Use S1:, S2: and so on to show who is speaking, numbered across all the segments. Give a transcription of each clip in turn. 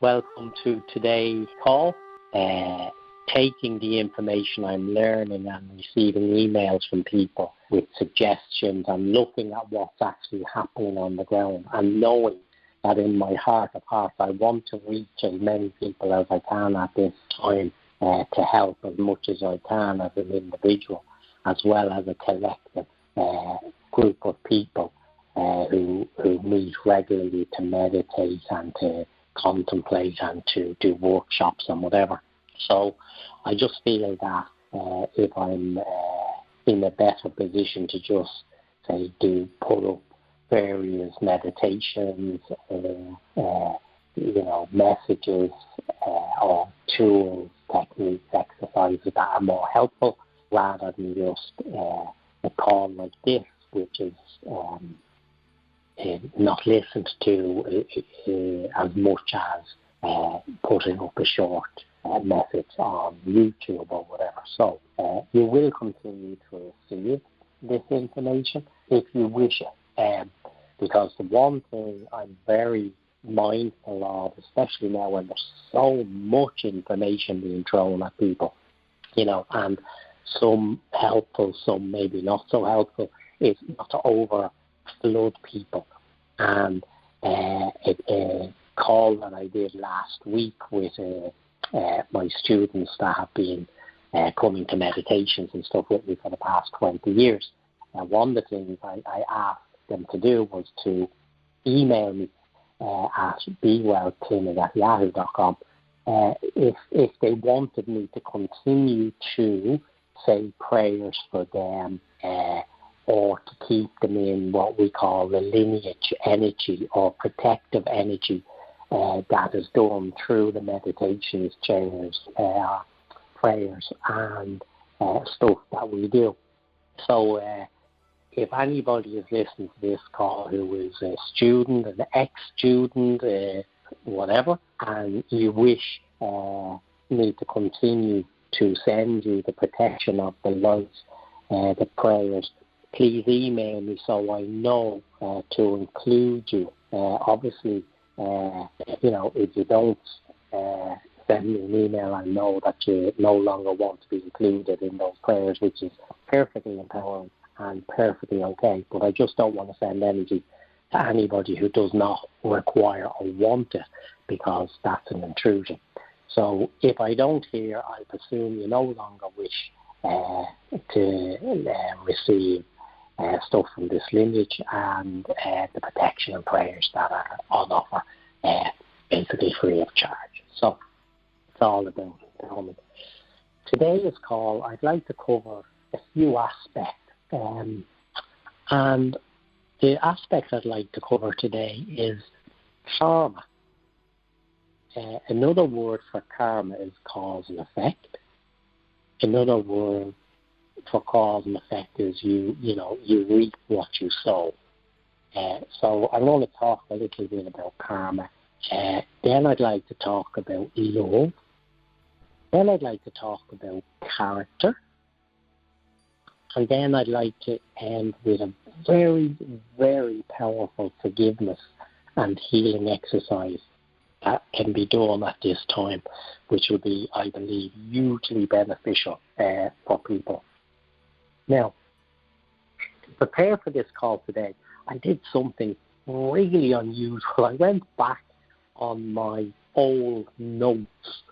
S1: Welcome to today's call. Taking the information I'm learning and receiving emails from people with suggestions and looking at what's actually happening on the ground and knowing that in my heart of hearts I want to reach as many people as I can at this time to help as much as I can as an individual as well as a collective group of people who meet regularly to meditate and to contemplate and to do workshops and whatever. So I just feel that if I'm in a better position to just say put up various meditations or messages or tools, techniques, exercises that are more helpful rather than just a call like this, which is not listened to as much as putting up a short message on YouTube or whatever. So you will continue to receive this information if you wish it. Because the one thing I'm very mindful of, especially now when there's so much information being thrown at people, and some helpful, some maybe not so helpful, is not to overflood people. And a call that I did last week with my students that have been coming to meditations and stuff with me for the past 20 years. And one of the things I asked them to do was to email me at bewellclinic@yahoo.com if they wanted me to continue to say prayers for them or to keep them in what we call the lineage energy or protective energy that is done through the meditations, chairs, prayers and stuff that we do. So if anybody is listening to this call who is a student, an ex-student, whatever, and you wish me to continue to send you the protection of the lights, the prayers, please email me so I know to include you. Obviously, if you don't send me an email, I know that you no longer want to be included in those prayers, which is perfectly empowering and perfectly okay. But I just don't want to send energy to anybody who does not require or want it, because that's an intrusion. So if I don't hear, I presume you no longer wish to receive stuff from this lineage and the protection and prayers that are on offer, basically free of charge. So it's all about it. Today's call, I'd like to cover a few aspects. And the aspect I'd like to cover today is karma. Another word for karma is cause and effect. Another word for cause and effect is you reap what you sow. So I'm going to talk a little bit about karma. Then I'd like to talk about love. Then I'd like to talk about character. And then I'd like to end with a very, very powerful forgiveness and healing exercise that can be done at this time, which will be, I believe, hugely beneficial for people. Now, to prepare for this call today, I did something really unusual. I went back on my old notes.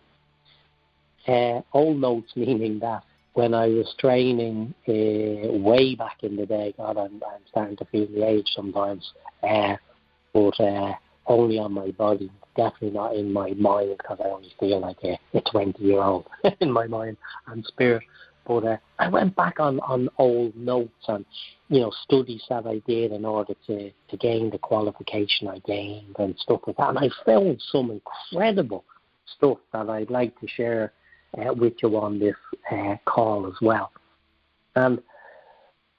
S1: Old notes meaning that when I was training way back in the day, God, I'm starting to feel the age sometimes, but only on my body, definitely not in my mind, because I only feel like a 20-year-old in my mind and spirit. But I went back on old notes and, studies that I did in order to gain the qualification I gained and stuff like that. And I found some incredible stuff that I'd like to share with you on this call as well. And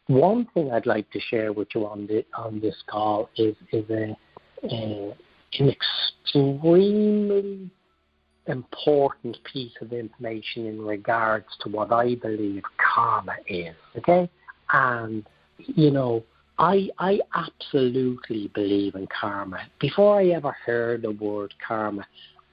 S1: one thing I'd like to share with you on this call is an extremely important piece of information in regards to what I believe karma is, okay? And, I absolutely believe in karma. Before I ever heard the word karma,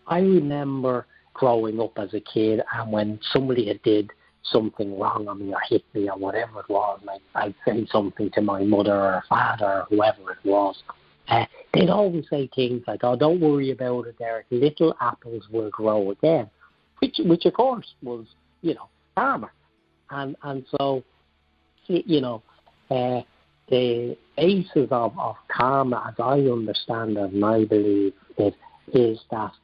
S1: I remember growing up as a kid, and when somebody had did something wrong on me or hit me or whatever it was, and I'd say something to my mother or father or whoever it was, they'd always say things like, "Oh, don't worry about it, Derek. Little apples will grow again," which of course was, karma. And so, the basis of karma, as I understand it, and I believe it, is that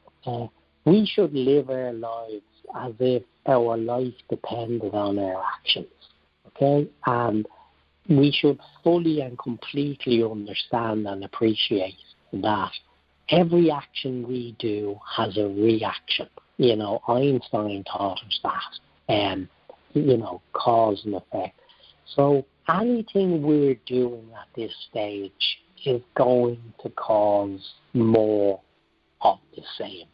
S1: we should live our lives as if our life depended on our actions, okay? And we should fully and completely understand and appreciate that every action we do has a reaction. Einstein taught us that, cause and effect. So anything we're doing at this stage is going to cause more of the same.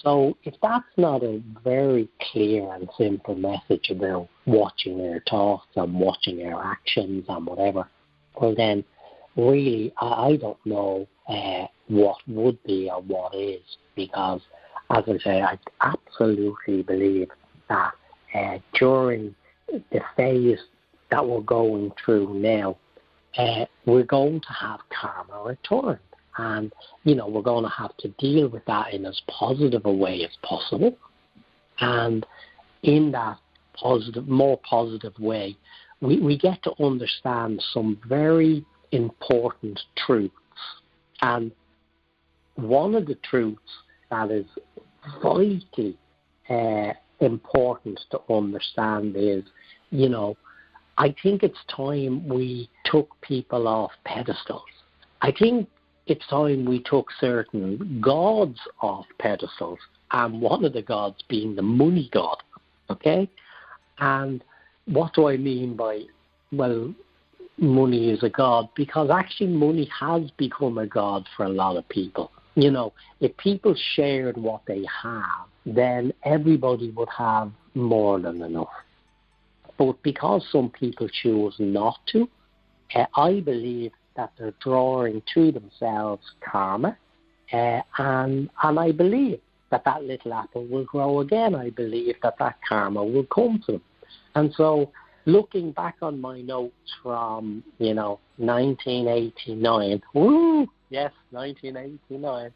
S1: So if that's not a very clear and simple message about watching our thoughts and watching our actions and whatever, well then really I don't know what would be or what is, because as I say, I absolutely believe that during the phase that we're going through now, we're going to have karma return. And, we're going to have to deal with that in as positive a way as possible. And in that more positive way, we get to understand some very important truths. And one of the truths that is vitally important to understand is, I think it's time we took people off pedestals. I think it's time we took certain gods off pedestals, and one of the gods being the money god, okay? And what do I mean by, well, money is a god? Because actually money has become a god for a lot of people. If people shared what they have, then everybody would have more than enough. But because some people choose not to, I believe that they're drawing to themselves karma, and I believe that little apple will grow again. I believe that karma will come to them. And so looking back on my notes from, 1989, yes, 1989,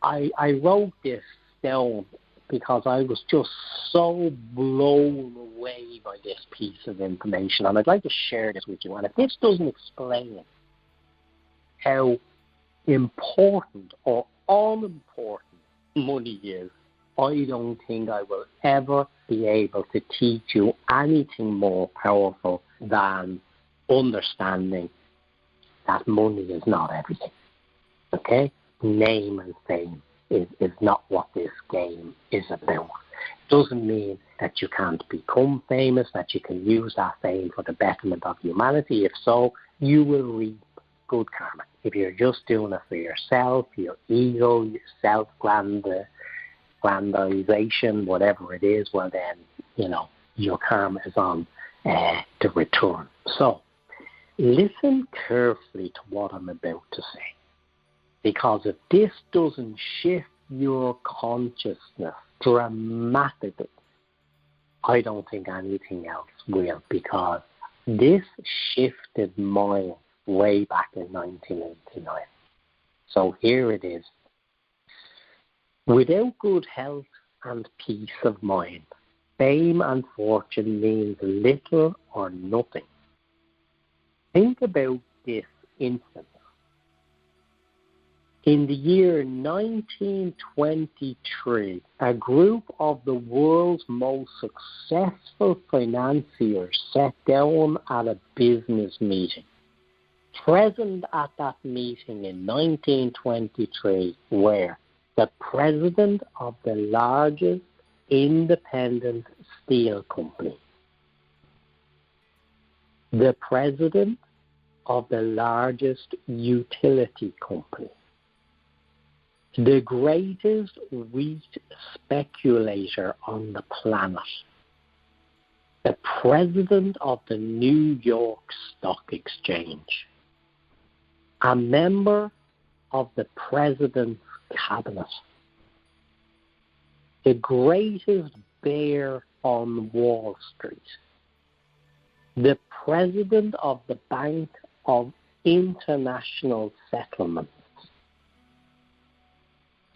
S1: I wrote this down because I was just so blown away by this piece of information, and I'd like to share this with you. And if this doesn't explain how important or unimportant money is, I don't think I will ever be able to teach you anything more powerful than understanding that money is not everything. Okay? Name and fame is not what this game is about. It doesn't mean that you can't become famous, that you can use that fame for the betterment of humanity. If so, you will reap good karma. If you're just doing it for yourself, your ego, your self-grandization, whatever it is, well then, your karma is on the return. So, listen carefully to what I'm about to say. Because if this doesn't shift your consciousness dramatically, I don't think anything else will, because this shifted mine way back in 1989. So here it is. Without good health and peace of mind, fame and fortune means little or nothing. Think about this instance. In the year 1923, a group of the world's most successful financiers sat down at a business meeting. Present at that meeting in 1923 were the president of the largest independent steel company, the president of the largest utility company, the greatest wheat speculator on the planet, the president of the New York Stock Exchange, a member of the president's cabinet, the greatest bear on Wall Street, the president of the Bank of International Settlements,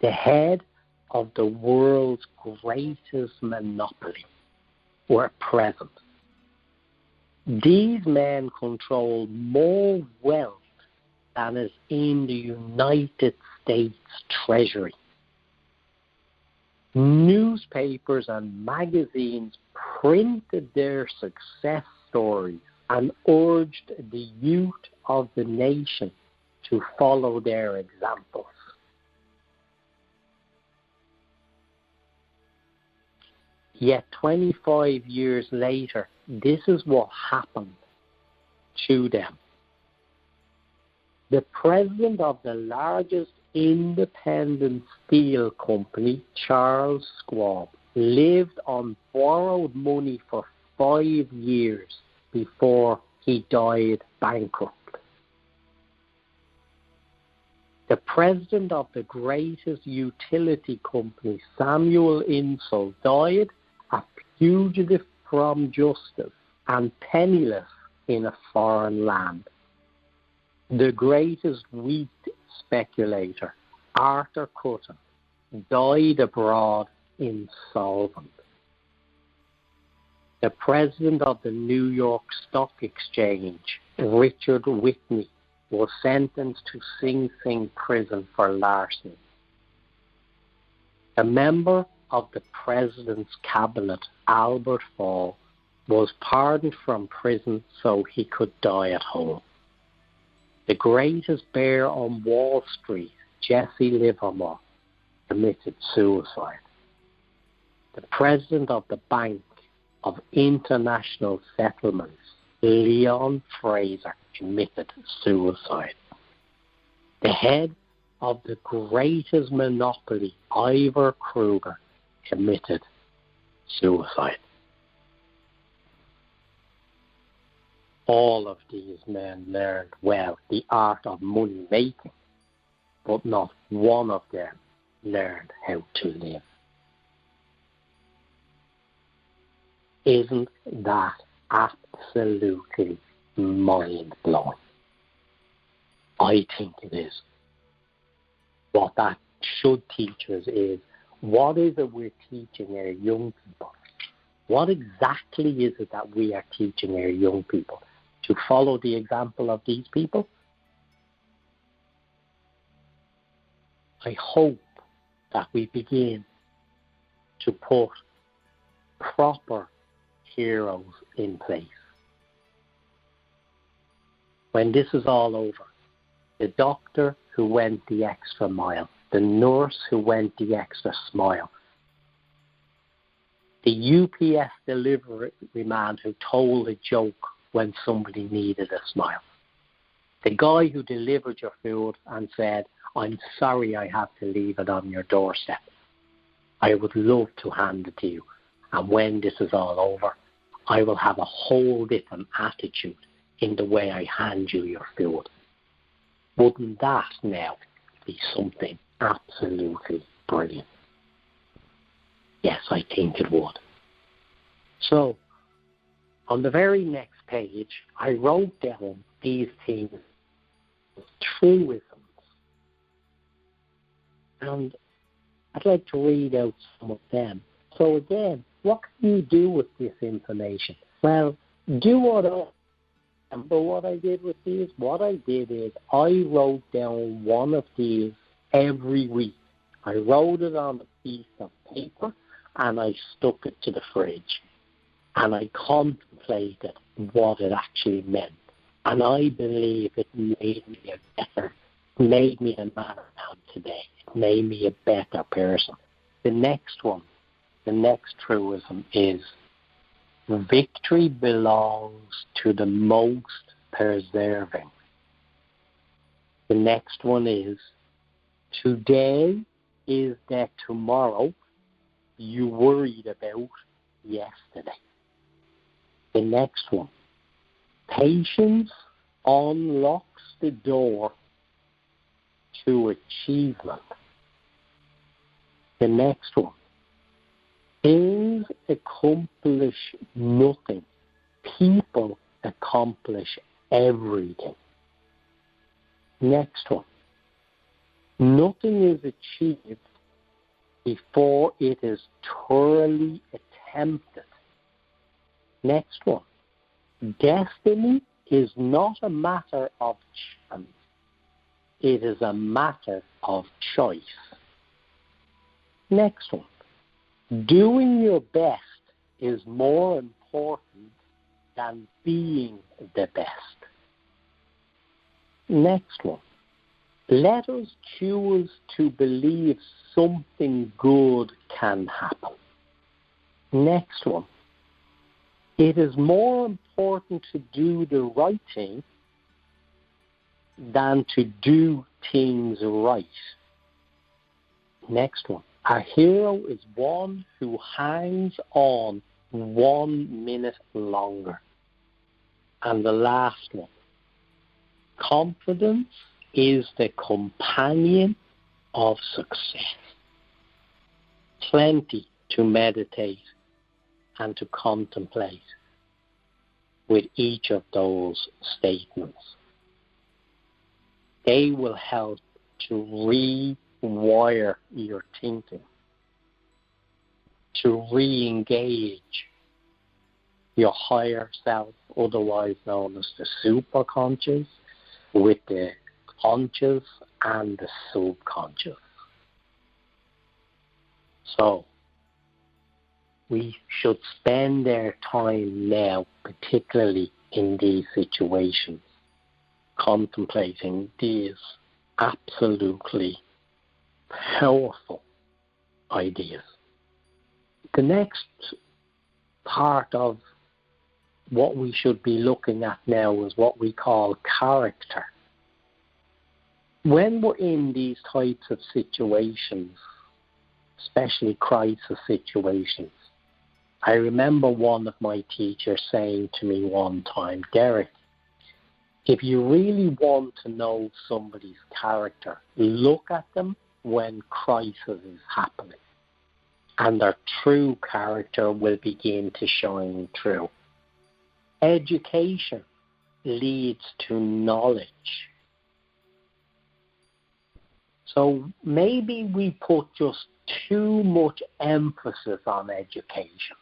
S1: the head of the world's greatest monopoly were present. These men control more wealth than is in the United States Treasury. Newspapers and magazines printed their success stories and urged the youth of the nation to follow their examples. Yet 25 years later, this is what happened to them. The president of the largest independent steel company, Charles Schwab, lived on borrowed money for 5 years before he died bankrupt. The president of the greatest utility company, Samuel Insull, died a fugitive from justice and penniless in a foreign land. The greatest wheat speculator, Arthur Cutten, died abroad insolvent. The president of the New York Stock Exchange, Richard Whitney, was sentenced to Sing Sing prison for larceny. A member of the president's cabinet, Albert Fall, was pardoned from prison so he could die at home. The greatest bear on Wall Street, Jesse Livermore, committed suicide. The president of the Bank of International Settlements, Leon Fraser, committed suicide. The head of the greatest monopoly, Ivor Kruger, committed suicide. All of these men learned well the art of money making, but not one of them learned how to live. Isn't that absolutely mind-blowing? I think it is. What that should teach us is, what is it we're teaching our young people? What exactly is it that we are teaching our young people? To follow the example of these people? I hope that we begin to put proper heroes in place. When this is all over, the doctor who went the extra mile, the nurse who went the extra smile, the UPS delivery man who told a joke when somebody needed a smile, the guy who delivered your food and said, "I'm sorry I have to leave it on your doorstep. I would love to hand it to you. And when this is all over, I will have a whole different attitude in the way I hand you your food." Wouldn't that now be something absolutely brilliant? Yes, I think it would. So, on the very next page, I wrote down these things, truisms. And I'd like to read out some of them. So again, what can you do with this information? Well, do what I did with these. What I did is I wrote down one of these every week. I wrote it on a piece of paper and I stuck it to the fridge. And I contemplated what it actually meant. And I believe it made me a man I am today. It made me a better person. The next truism is, victory belongs to the most persevering. The next one is, today is that tomorrow you worried about yesterday. The next one, patience unlocks the door to achievement. The next one, Things accomplish nothing. People accomplish everything. Next one. Nothing is achieved before it is thoroughly attempted. Next one. Destiny is not a matter of chance. It is a matter of choice. Next one. Doing your best is more important than being the best. Next one. Let us choose to believe something good can happen. Next one. It is more important to do the right thing than to do things right. Next one. A hero is one who hangs on 1 minute longer. And the last one. Confidence is the companion of success. Plenty to meditate and to contemplate with each of those statements. They will help to rewire your thinking, to re-engage your higher self, otherwise known as the superconscious, with the conscious and the subconscious. So, we should spend their time now, particularly in these situations, contemplating these absolutely powerful ideas. The next part of what we should be looking at now is what we call character. When we're in these types of situations, especially crisis situations, I remember one of my teachers saying to me one time, Derek, if you really want to know somebody's character, look at them when crisis is happening, and their true character will begin to shine through. Education leads to knowledge. So maybe we put just too much emphasis on education,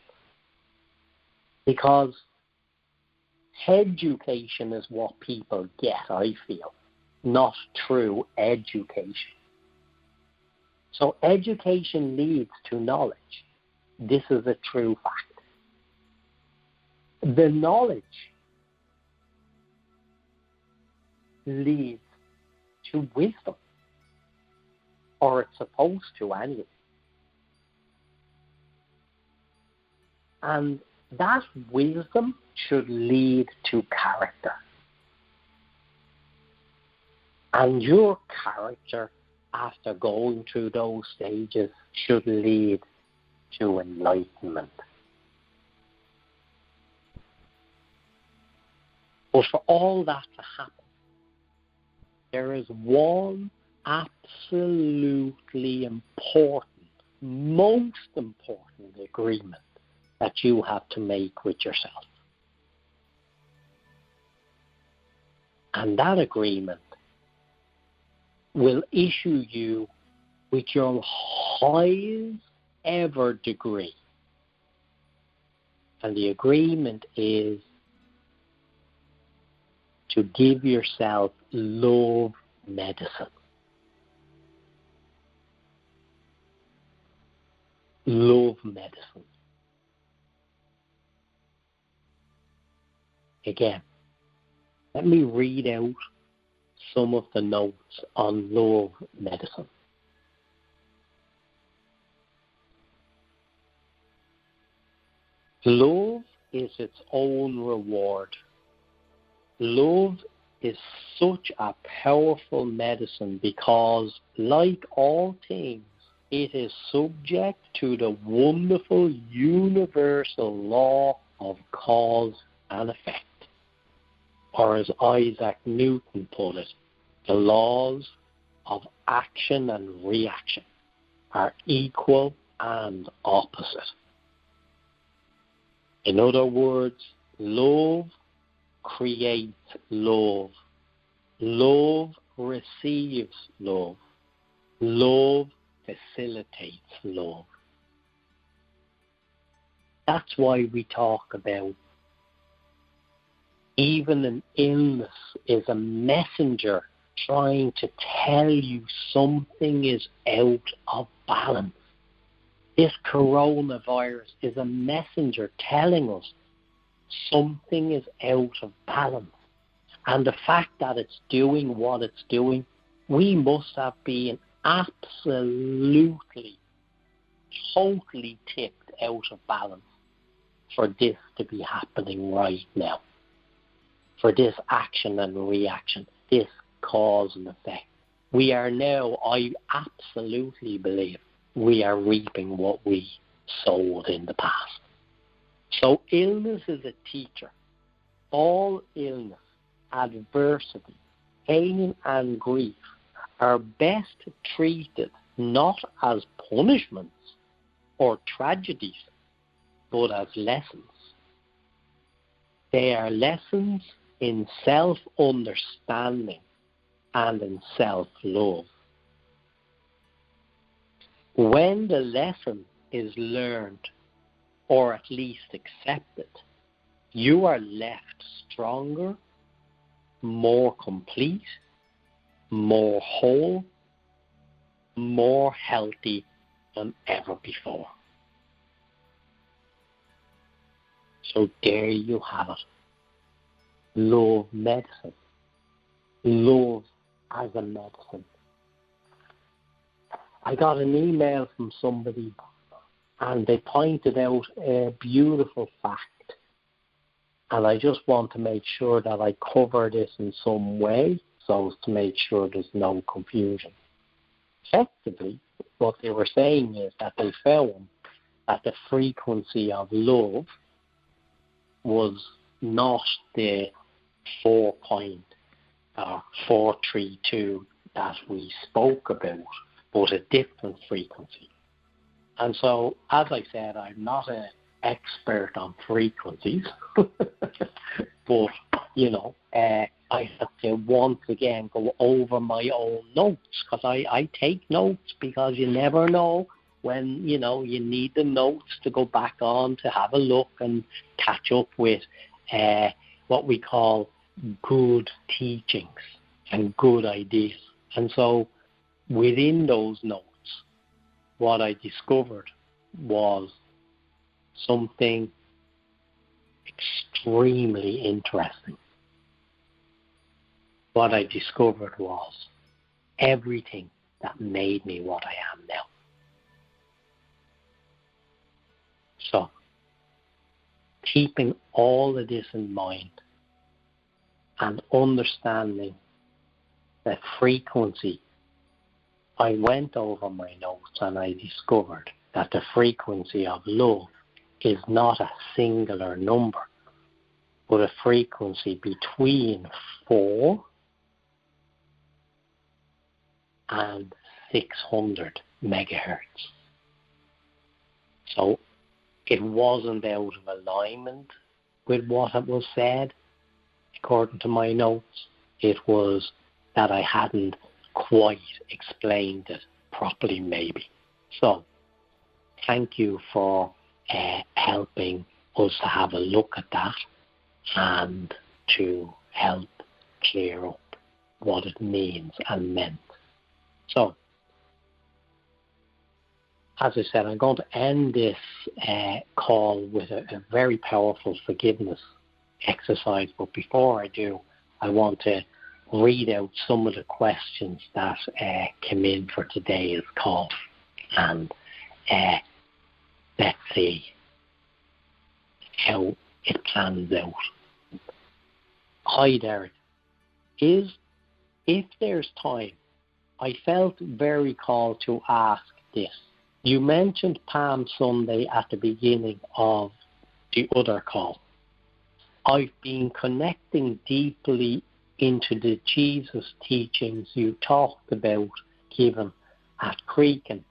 S1: because education is what people get, I feel, not true education. So education leads to knowledge. This is a true fact. The knowledge leads to wisdom, or it's supposed to anyway. And that wisdom should lead to character. And your character, after going through those stages, should lead to enlightenment. But for all that to happen, there is one absolutely important, most important agreement that you have to make with yourself. And that agreement will issue you with your highest ever degree. And the agreement is to give yourself love medicine. Love medicine. Again, let me read out some of the notes on love medicine. Love is its own reward. Love is such a powerful medicine because, like all things, it is subject to the wonderful universal law of cause and effect. Or as Isaac Newton put it, the laws of action and reaction are equal and opposite. In other words, love creates love. Love receives love. Love facilitates love. That's why we talk about even an illness is a messenger trying to tell you something is out of balance. This coronavirus is a messenger telling us something is out of balance. And the fact that it's doing what it's doing, we must have been absolutely, totally tipped out of balance for this to be happening right now. For this action and reaction, this cause and effect. We are now, I absolutely believe, we are reaping what we sowed in the past. So illness is a teacher. All illness, adversity, pain and grief are best treated not as punishments or tragedies, but as lessons. They are lessons in self-understanding and in self-love. When the lesson is learned, or at least accepted, you are left stronger, more complete, more whole, more healthy than ever before. So there you have it. Love medicine. Love as a medicine. I got an email from somebody and they pointed out a beautiful fact. And I just want to make sure that I cover this in some way so as to make sure there's no confusion. Effectively, what they were saying is that they found that the frequency of love was not the 4.432 that we spoke about, but a different frequency. And so, as I said, I'm not an expert on frequencies, but, I have to once again go over my own notes, because I take notes because you never know when, you need the notes to go back on to have a look and catch up with what we call good teachings and good ideas. And so within those notes, what I discovered was something extremely interesting. What I discovered was everything that made me what I am now. So, keeping all of this in mind and understanding that frequency, I went over my notes and I discovered that the frequency of love is not a singular number, but a frequency between 4 and 600 megahertz. So it wasn't out of alignment with what was said, according to my notes. It was that I hadn't quite explained it properly, maybe. So, thank you for helping us to have a look at that and to help clear up what it means and meant. So, as I said, I'm going to end this call with a very powerful forgiveness exercise. But before I do, I want to read out some of the questions that came in for today's call. And let's see how it plans out. Hi, Derek. If there's time, I felt very called to ask this. You mentioned Palm Sunday at the beginning of the other call. I've been connecting deeply into the Jesus teachings you talked about given at Creakin.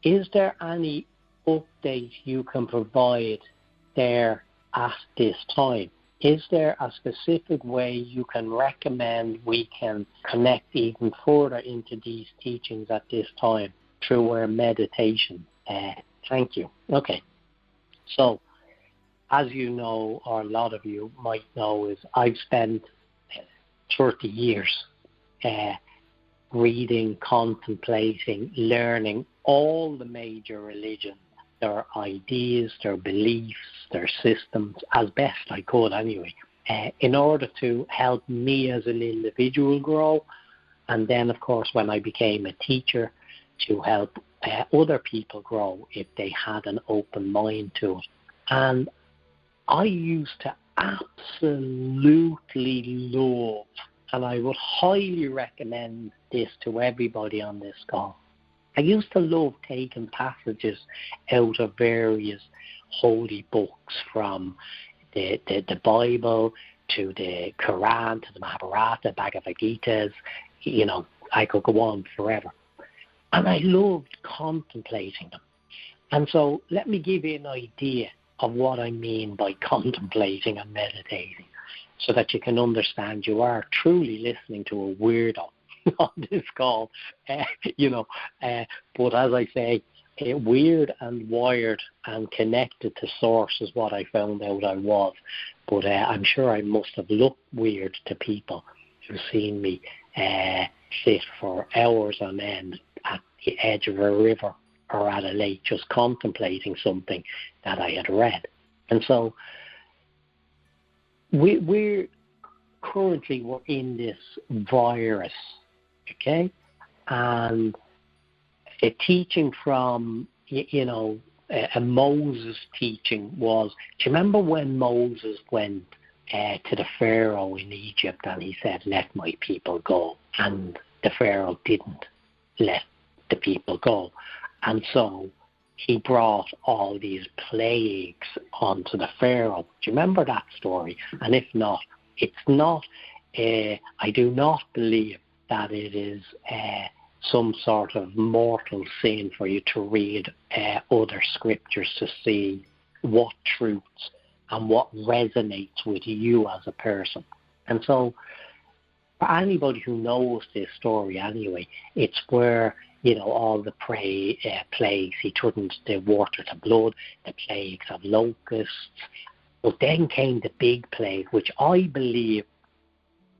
S1: Is there any update you can provide there at this time? Is there a specific way you can recommend we can connect even further into these teachings at this time through our meditation? Thank you. Okay. So, as you know, or a lot of you might know, is I've spent 30 years reading, contemplating, learning all the major religions, their ideas, their beliefs, their systems, as best I could anyway, in order to help me as an individual grow, and then, of course, when I became a teacher, to help other people grow if they had an open mind to it. And I used to absolutely love, and I would highly recommend this to everybody on this call, I used to love taking passages out of various holy books, from the Bible to the Quran to the Mahabharata, Bhagavad Gita's, I could go on forever. And I loved contemplating them. And so let me give you an idea of what I mean by contemplating and meditating, so that you can understand you are truly listening to a weirdo on this call, but as I say, weird and wired and connected to source is what I found out I was. But I'm sure I must have looked weird to people who've seen me sit for hours on end at the edge of a river or at a lake just contemplating something that I had read. And so we're currently in this virus, okay? And a teaching from, a Moses teaching was, do you remember when Moses went to the Pharaoh in Egypt and he said, "Let my people go," and the Pharaoh didn't let the people go, and so he brought all these plagues onto the Pharaoh. Do you remember that story? And if not, it's not, I do not believe that it is some sort of mortal sin for you to read other scriptures to see what truths and what resonates with you as a person. And so for anybody who knows this story anyway, it's where, all the plagues, he turned the water to blood, the plagues of locusts. But then came the big plague, which I believe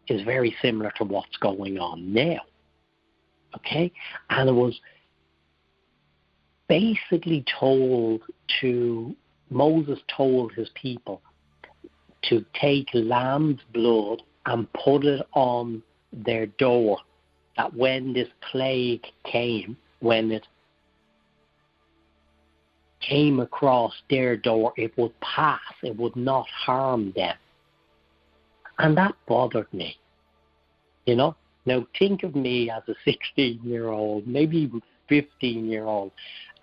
S1: is very similar to what's going on now. Okay? And it was basically Moses told his people to take lamb's blood and put it on their door, that when this plague came, when it came across their door, it would pass, it would not harm them. And that bothered me, Now think of me as a 16-year-old, maybe even 15-year-old,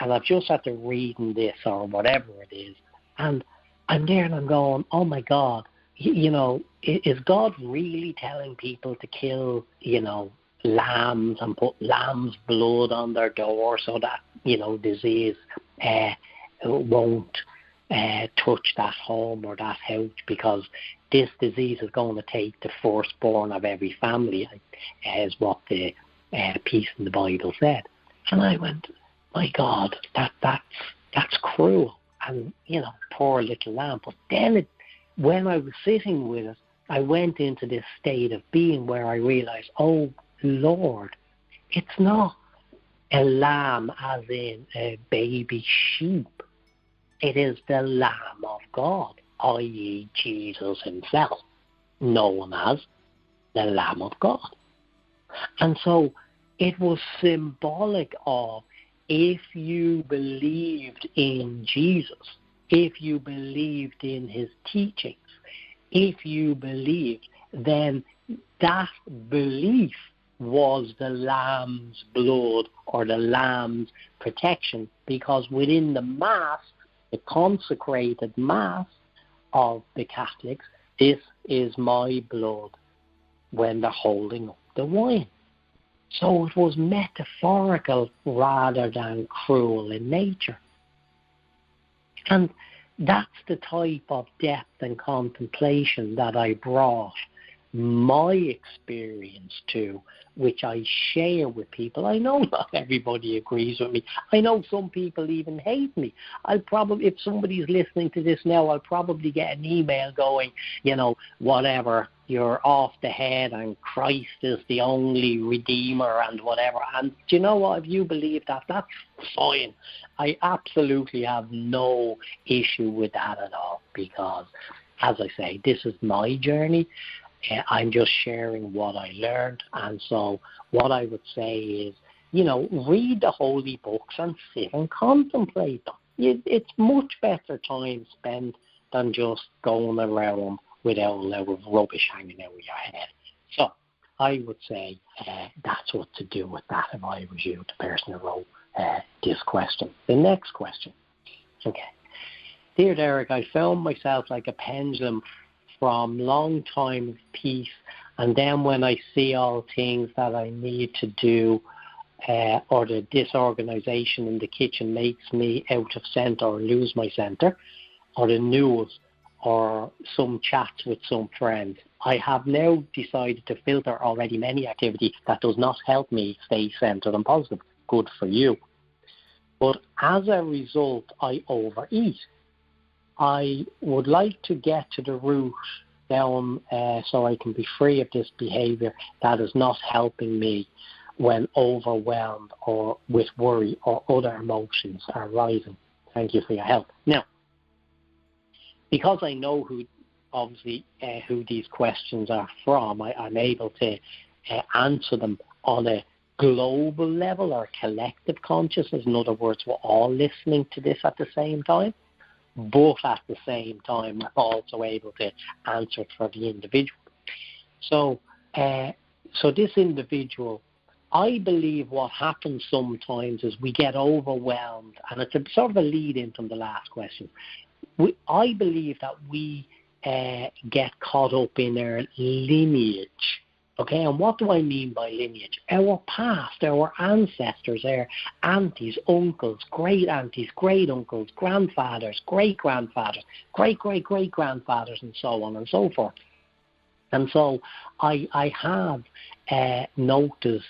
S1: and I've just had to reading this or whatever it is, and I'm there and I'm going, oh my God, is God really telling people to kill, lambs and put lamb's blood on their door so that, disease won't touch that home or that house, because this disease is going to take the firstborn of every family, is what the piece in the Bible said. And I went, my God, that's cruel. And, poor little lamb. But then when I was sitting with it, I went into this state of being where I realized, oh, Lord, it's not a lamb as in a baby sheep. It is the Lamb of God, i.e. Jesus himself, known as the Lamb of God. And so it was symbolic of, if you believed in Jesus, if you believed in his teachings, if you believed, then that belief was the lamb's blood or the lamb's protection, because within the Mass, the consecrated Mass of the Catholics, this is my blood when they're holding up the wine. So it was metaphorical rather than cruel in nature. And that's the type of depth and contemplation that I brought my experience to, which I share with people. I know not everybody agrees with me. I know some people even hate me. I'll probably, if somebody's listening to this now, I'll probably get an email going, whatever, you're off the head and Christ is the only Redeemer and whatever. And do you know what? If you believe that, that's fine. I absolutely have no issue with that at all, because, as I say, this is my journey. I'm just sharing what I learned. And so what I would say is, read the holy books and sit and contemplate them. It's much better time spent than just going around with a load of rubbish hanging out of your head. So I would say that's what to do with that if I was you, the person who wrote this question. The next question. Okay. Dear Derek, I found myself like a pendulum from long time of peace, and then when I see all things that I need to do, or the disorganization in the kitchen makes me out of center or lose my center, or the news, or some chats with some friends, I have now decided to filter already many activity that does not help me stay centered and positive. Good for you. But as a result, I overeat. I would like to get to the root down so I can be free of this behavior that is not helping me when overwhelmed or with worry or other emotions are rising. Thank you for your help. Now, because I know who these questions are from, I'm able to answer them on a global level or collective consciousness. In other words, we're all listening to this at the same time, but at the same time, we're also able to answer it for the individual. So this individual, I believe what happens sometimes is we get overwhelmed, and it's a sort of a lead-in from the last question. I believe that we get caught up in our lineage. Okay, and what do I mean by lineage? Our past, our ancestors, our aunties, uncles, great-aunties, great-uncles, grandfathers, great-grandfathers, great-great-great-grandfathers, and so on and so forth. And so I have noticed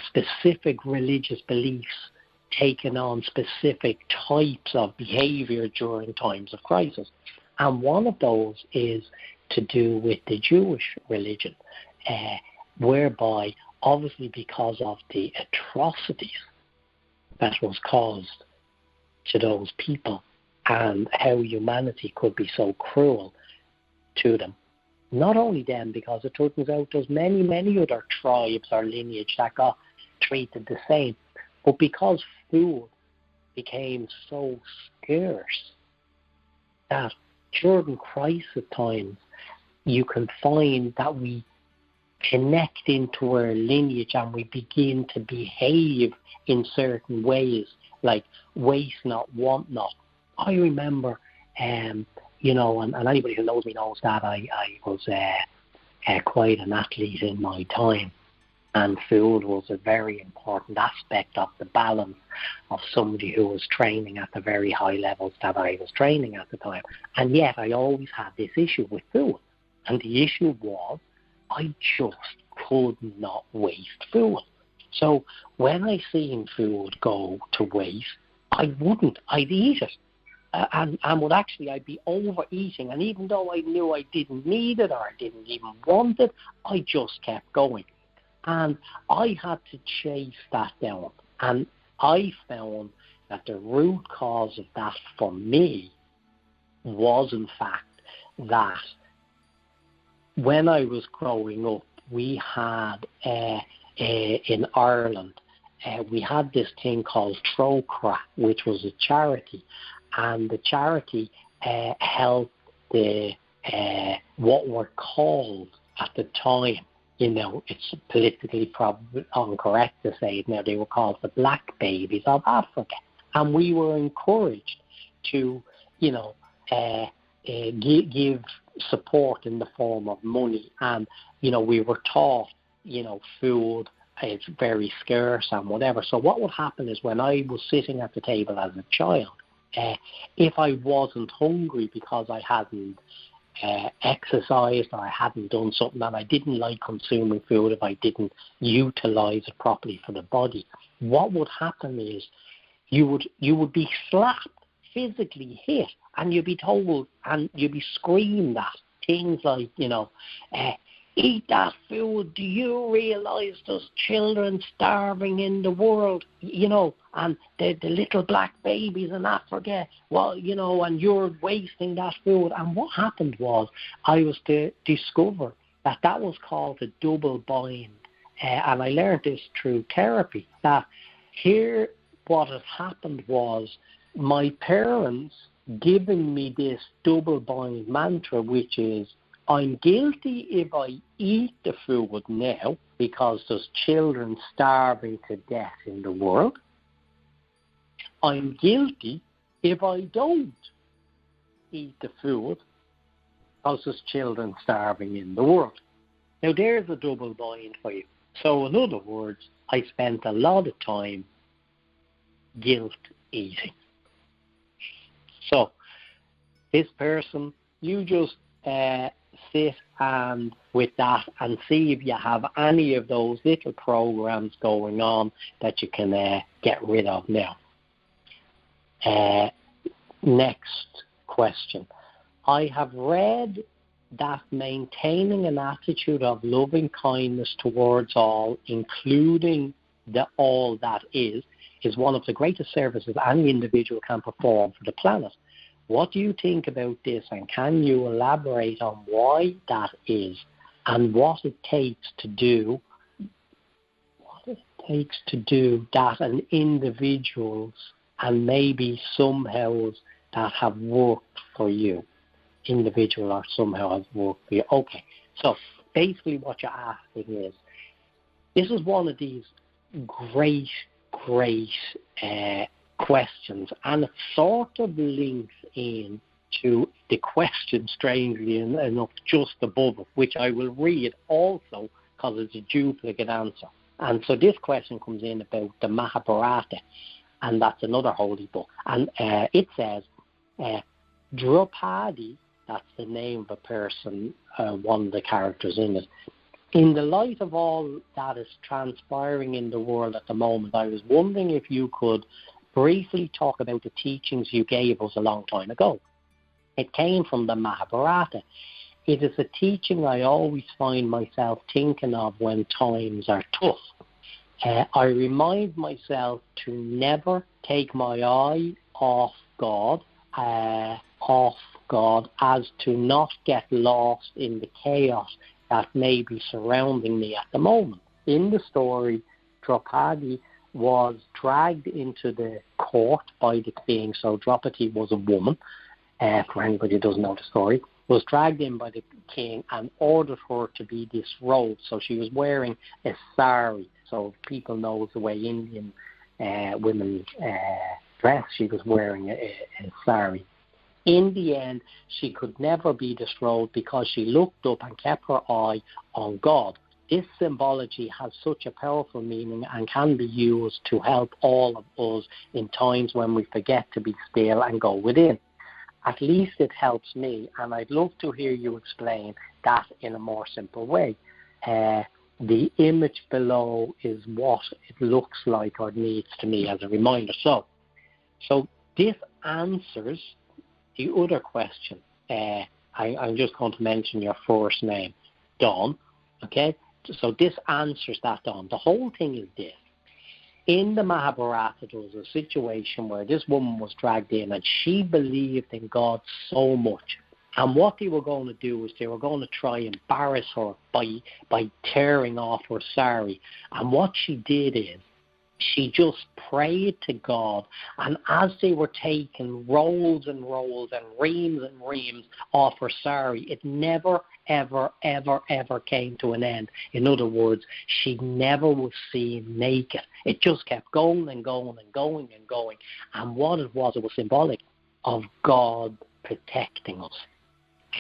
S1: specific religious beliefs taken on specific types of behavior during times of crisis. And one of those is to do with the Jewish religion, whereby, obviously because of the atrocities that was caused to those people and how humanity could be so cruel to them. Not only them, because it turns out there's many, many other tribes or lineage that got treated the same. But because food became so scarce that during crisis times, you can find that we connect into our lineage and we begin to behave in certain ways, like waste not, want not. I remember, and anybody who knows me knows that I was quite an athlete in my time. And food was a very important aspect of the balance of somebody who was training at the very high levels that I was training at the time. And yet I always had this issue with food. And the issue was I just could not waste food. So when I seen food go to waste, I wouldn't. I'd eat it. And I'd be overeating. And even though I knew I didn't need it or I didn't even want it, I just kept going. And I had to chase that down. And I found that the root cause of that for me was, in fact, that when I was growing up, we had, in Ireland, we had this thing called Trócaire, which was a charity. And the charity helped what were called at the time, it's politically probably incorrect to say it now, they were called the black babies of Africa. And we were encouraged to, give support in the form of money. And, we were taught, food is very scarce and whatever. So what would happen is when I was sitting at the table as a child, If I wasn't hungry because I hadn't exercised or I hadn't done something, and I didn't like consuming food if I didn't utilize it properly for the body, what would happen is you would be slapped, physically hit, and you'd be told and you'd be screamed at things like, eat that food. Do you realize there's children starving in the world? And the little black babies in Africa, and you're wasting that food. And what happened was I was to discover that was called a double bind. And I learned this through therapy, that here what had happened was my parents giving me this double bind mantra, which is, I'm guilty if I eat the food now because there's children starving to death in the world. I'm guilty if I don't eat the food because there's children starving in the world. Now, there's a double bind for you. So, in other words, I spent a lot of time guilt eating. So, this person, you just sit and with that and see if you have any of those little programs going on that you can get rid of now. Next question. I have read that maintaining an attitude of loving kindness towards all, including the all that is one of the greatest services any individual can perform for the planet. What do you think about this, and can you elaborate on why that is and what it takes to do that an individuals and maybe somehow that have worked for you? Individual or somehow has worked for you. Okay, so basically what you're asking is, this is one of these great questions, and it sort of links in to the question, strangely enough, just above it, which I will read also because it's a duplicate answer. And so this question comes in about the Mahabharata, and that's another holy book. And it says, Draupadi, that's the name of a person, one of the characters in it. In the light of all that is transpiring in the world at the moment, I was wondering if you could briefly talk about the teachings you gave us a long time ago. It came from the Mahabharata. It is a teaching I always find myself thinking of when times are tough. I remind myself to never take my eye off God, as to not get lost in the chaos that may be surrounding me at the moment. In the story, Draupadi was dragged into the court by the king. So Draupadi was a woman, for anybody who doesn't know the story, was dragged in by the king and ordered her to be disrobed. So she was wearing a sari. So people know the way Indian women dress. She was wearing a sari. In the end, she could never be disrobed because she looked up and kept her eye on God. This symbology has such a powerful meaning and can be used to help all of us in times when we forget to be still and go within. At least it helps me, and I'd love to hear you explain that in a more simple way. The image below is what it looks like or needs to me as a reminder. So this answers the other question. I'm just going to mention your first name, Dawn. Okay? So this answers that, Dawn. The whole thing is this. In the Mahabharata, there was a situation where this woman was dragged in and she believed in God so much. And what they were going to do is they were going to try and embarrass her by tearing off her sari. And what she did is she just prayed to God, and as they were taking rolls and rolls and reams off her sari, it never, ever, ever, ever came to an end. In other words, she never was seen naked. It just kept going and going and going and going. And what it was symbolic of God protecting us,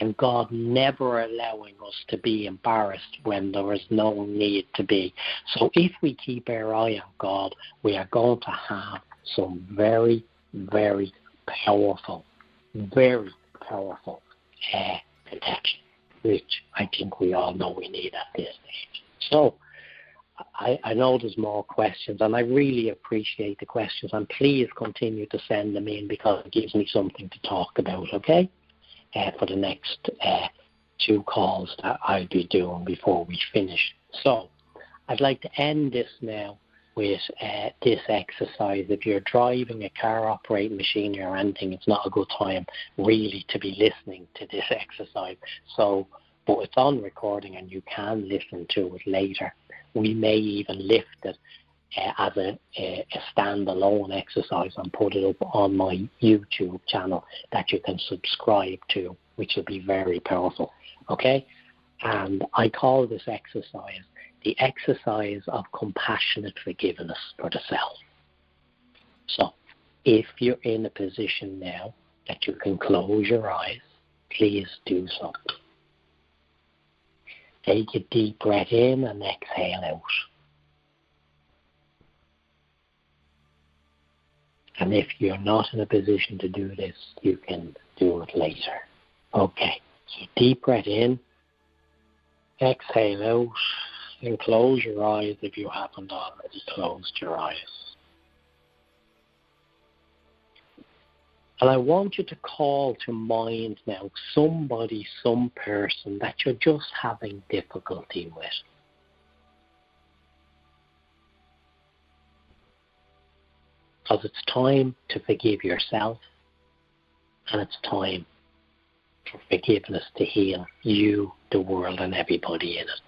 S1: and God never allowing us to be embarrassed when there is no need to be. So if we keep our eye on God, we are going to have some very, very powerful, very powerful protection, which I think we all know we need at this stage. So I know there's more questions, and I really appreciate the questions, and please continue to send them in because it gives me something to talk about, okay, for the next 2 calls that I'll be doing before we finish. So I'd like to end this now with this exercise. If you're driving a car, operating machinery or anything, it's not a good time really to be listening to this exercise. So, but it's on recording and you can listen to it later. We may even lift it as a standalone exercise and put it up on my YouTube channel that you can subscribe to, which will be very powerful. Okay? And I call this exercise the exercise of compassionate forgiveness for the self. So, if you're in a position now that you can close your eyes, please do so. Take a deep breath in and exhale out. And if you're not in a position to do this, you can do it later. Okay, so deep breath in, exhale out, and close your eyes if you haven't already closed your eyes. And I want you to call to mind now somebody, some person that you're just having difficulty with. Because it's time to forgive yourself, and it's time for forgiveness to heal you, the world, and everybody in it.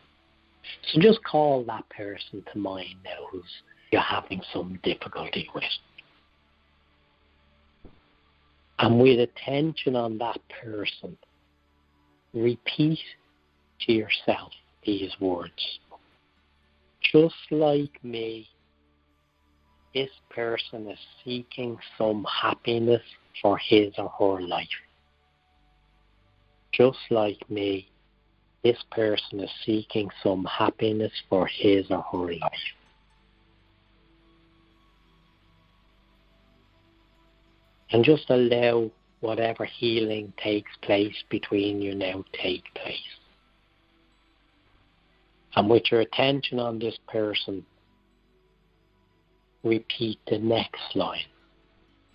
S1: So just call that person to mind now who's you're having some difficulty with. And with attention on that person, repeat to yourself these words. Just like me, this person is seeking some happiness for his or her life. Just like me, this person is seeking some happiness for his or her life. And just allow whatever healing takes place between you now take place. And with your attention on this person, repeat the next line.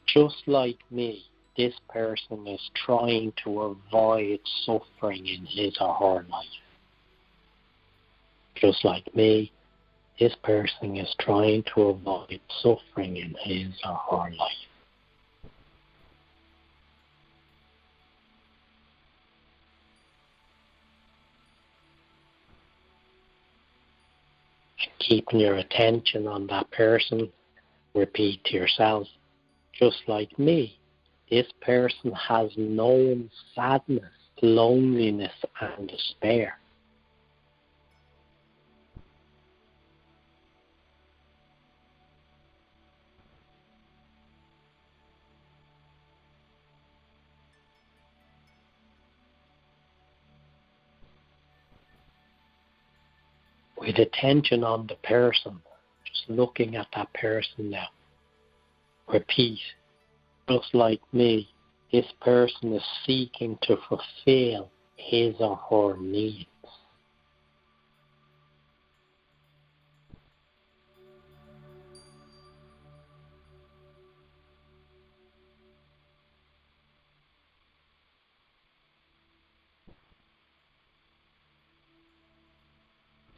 S1: Just like me, this person is trying to avoid suffering in his or her life. Just like me, this person is trying to avoid suffering in his or her life. Keeping your attention on that person, repeat to yourself, just like me, this person has known sadness, loneliness, and despair. With attention on the person, just looking at that person now. Repeat, just like me, this person is seeking to fulfill his or her needs.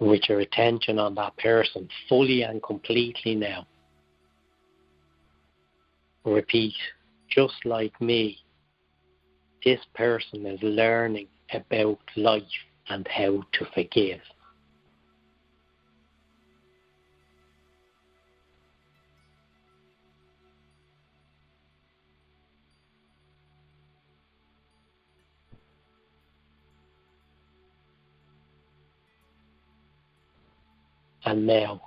S1: With your attention on that person fully and completely now. Repeat, just like me, this person is learning about life and how to forgive. And now,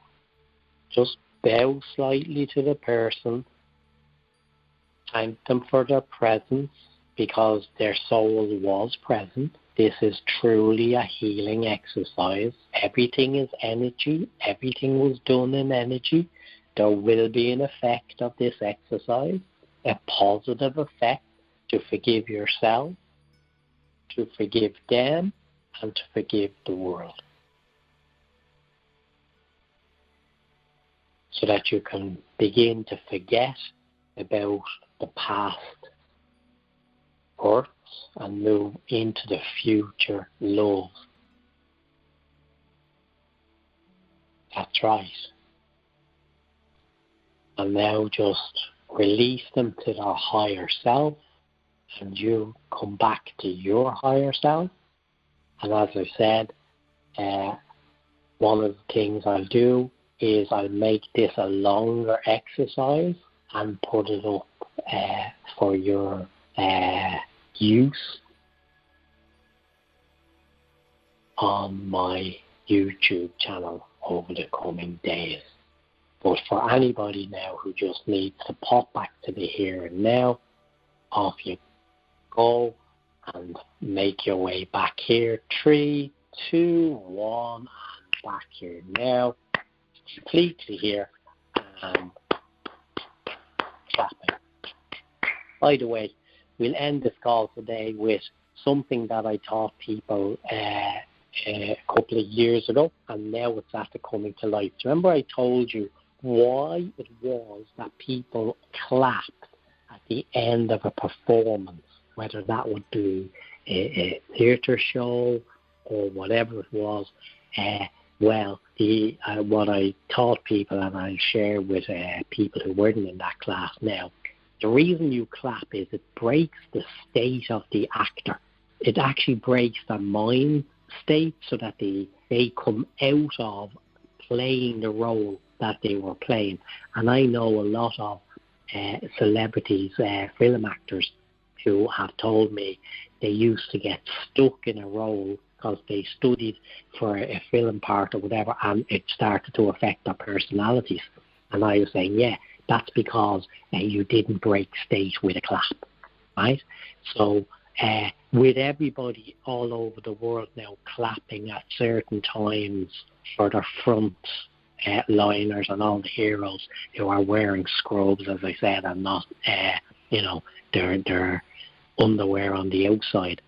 S1: just bow slightly to the person. Thank them for their presence because their soul was present. This is truly a healing exercise. Everything is energy. Everything was done in energy. There will be an effect of this exercise. a positive effect to forgive yourself, to forgive them, and to forgive the world. So that you can begin to forget about the past hurts and move into the future love. That's right. And now just release them to their higher self, and you come back to your higher self. And as I said, one of the things I'll do is I'll make this a longer exercise and put it up for your use on my YouTube channel over the coming days. But for anybody now who just needs to pop back to the here and now, off you go and make your way back here. 3, 2, 1, and back here now. Completely here and clapping. By the way, we'll end this call today with something that I taught people a couple of years ago, and now it's after coming to life. Remember I told you why it was that people clapped at the end of a performance, whether that would be a theatre show or whatever it was. What I taught people, and I share with people who weren't in that class now, the reason you clap is it breaks the state of the actor. It actually breaks their mind state so that they come out of playing the role that they were playing. And I know a lot of celebrities, film actors, who have told me they used to get stuck in a role because they studied for a film part or whatever, and it started to affect their personalities. And I was saying, yeah, that's because you didn't break state with a clap, right? So with everybody all over the world now clapping at certain times for their front liners and all the heroes who are wearing scrubs, as I said, and not, their underwear on the outside,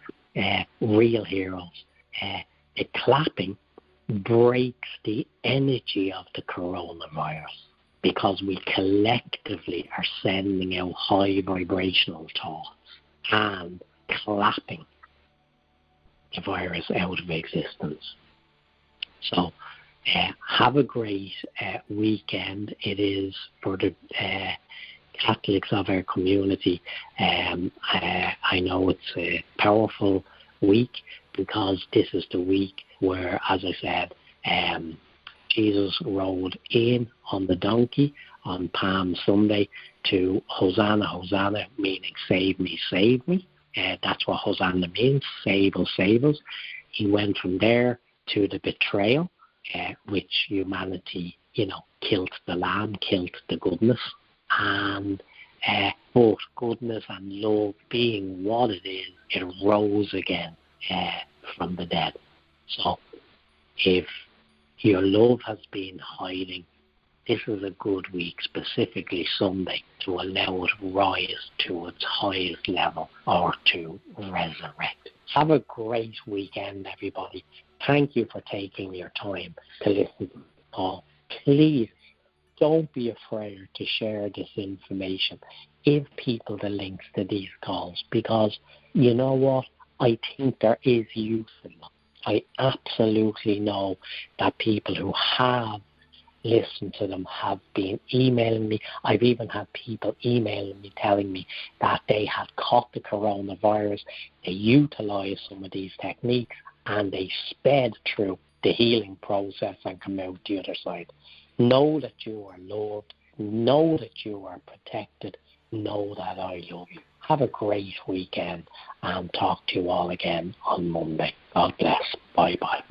S1: real heroes. The clapping breaks the energy of the coronavirus because we collectively are sending out high vibrational thoughts and clapping the virus out of existence. So have a great weekend. It is for the Catholics of our community. I know it's a powerful week because this is the week where, as I said, Jesus rode in on the donkey on Palm Sunday to Hosanna, Hosanna, meaning save me, save me. That's what Hosanna means, save us, save us. He went from there to the betrayal, which humanity, killed the lamb, killed the goodness. And both goodness and love being what it is, it rose again from the dead. So if your love has been hiding, this is a good week, specifically Sunday, to allow it to rise to its highest level or to resurrect. Have a great weekend, everybody. Thank you for taking your time to listen to the call. Please don't be afraid to share this information. Give people the links to these calls because you know what? I think there is use in them. I absolutely know that people who have listened to them have been emailing me. I've even had people emailing me telling me that they had caught the coronavirus, they utilised some of these techniques, and they sped through the healing process and come out the other side. Know that you are loved. Know that you are protected. Know that I love you. Have a great weekend and talk to you all again on Monday. God bless. Bye-bye.